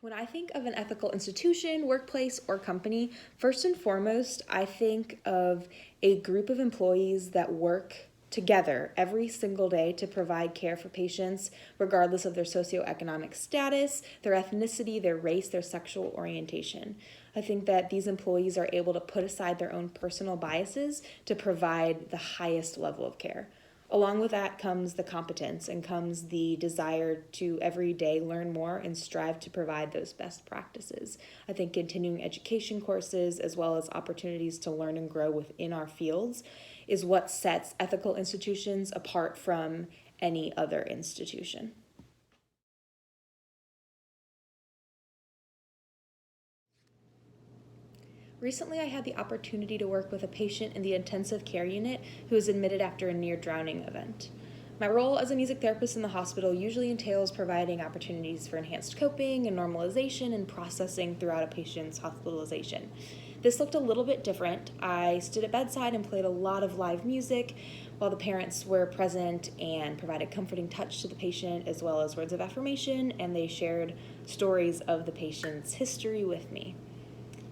When I think of an ethical institution, workplace, or company, first and foremost, I think of a group of employees that work together every single day to provide care for patients, regardless of their socioeconomic status, their ethnicity, their race, their sexual orientation. I think that these employees are able to put aside their own personal biases to provide the highest level of care. Along with that comes the competence and comes the desire to every day learn more and strive to provide those best practices. I think continuing education courses as well as opportunities to learn and grow within our fields is what sets ethical institutions apart from any other institution. Recently, I had the opportunity to work with a patient in the intensive care unit who was admitted after a near drowning event. My role as a music therapist in the hospital usually entails providing opportunities for enhanced coping and normalization and processing throughout a patient's hospitalization. This looked a little bit different. I stood at bedside and played a lot of live music while the parents were present and provided comforting touch to the patient as well as words of affirmation, and they shared stories of the patient's history with me.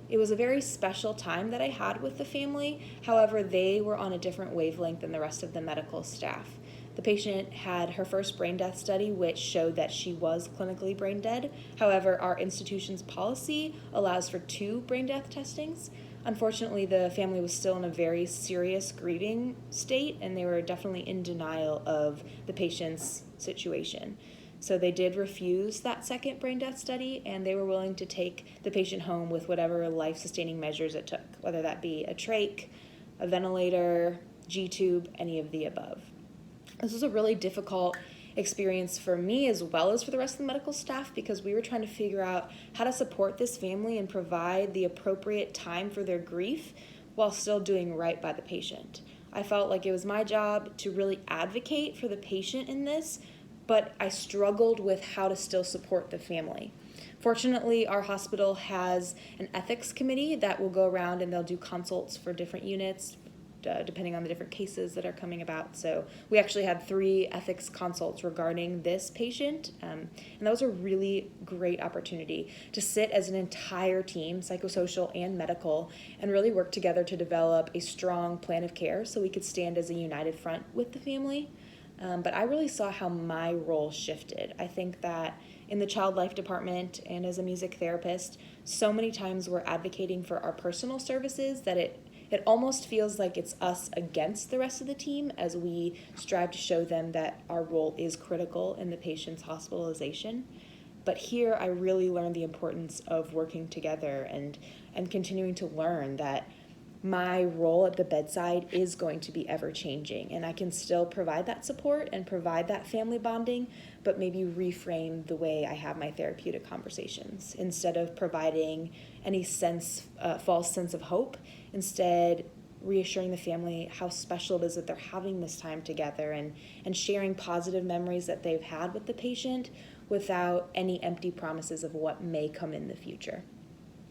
It was a very special time that I had with the family. However, they were on a different wavelength than the rest of the medical staff. The patient had her first brain death study, which showed that she was clinically brain dead. However, our institution's policy allows for 2 brain death testings. Unfortunately, the family was still in a very serious grieving state, and they were definitely in denial of the patient's situation. So they did refuse that second brain death study, and they were willing to take the patient home with whatever life-sustaining measures it took, whether that be a trach, a ventilator, G-tube, any of the above. This was a really difficult experience for me as well as for the rest of the medical staff because we were trying to figure out how to support this family and provide the appropriate time for their grief while still doing right by the patient. I felt like it was my job to really advocate for the patient in this, but I struggled with how to still support the family. Fortunately, our hospital has an ethics committee that will go around and they'll do consults for different units, depending on the different cases that are coming about. So we actually had 3 ethics consults regarding this patient, and that was a really great opportunity to sit as an entire team, psychosocial and medical, and really work together to develop a strong plan of care so we could stand as a united front with the family. But I really saw how my role shifted. I think that in the child life department and as a music therapist, so many times we're advocating for our personal services that it almost feels like it's us against the rest of the team as we strive to show them that our role is critical in the patient's hospitalization. But here I really learned the importance of working together and continuing to learn that my role at the bedside is going to be ever changing, and I can still provide that support and provide that family bonding, but maybe reframe the way I have my therapeutic conversations. Instead of providing any false sense of hope, instead reassuring the family how special it is that they're having this time together and sharing positive memories that they've had with the patient without any empty promises of what may come in the future.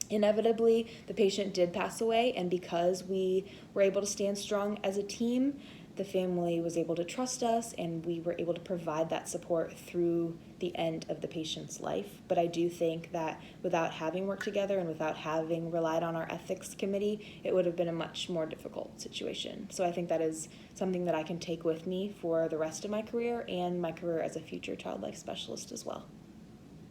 Inevitably, the patient did pass away, and because we were able to stand strong as a team, the family was able to trust us, and we were able to provide that support through the end of the patient's life. But I do think that without having worked together and without having relied on our ethics committee, it would have been a much more difficult situation. So I think that is something that I can take with me for the rest of my career and my career as a future child life specialist as well.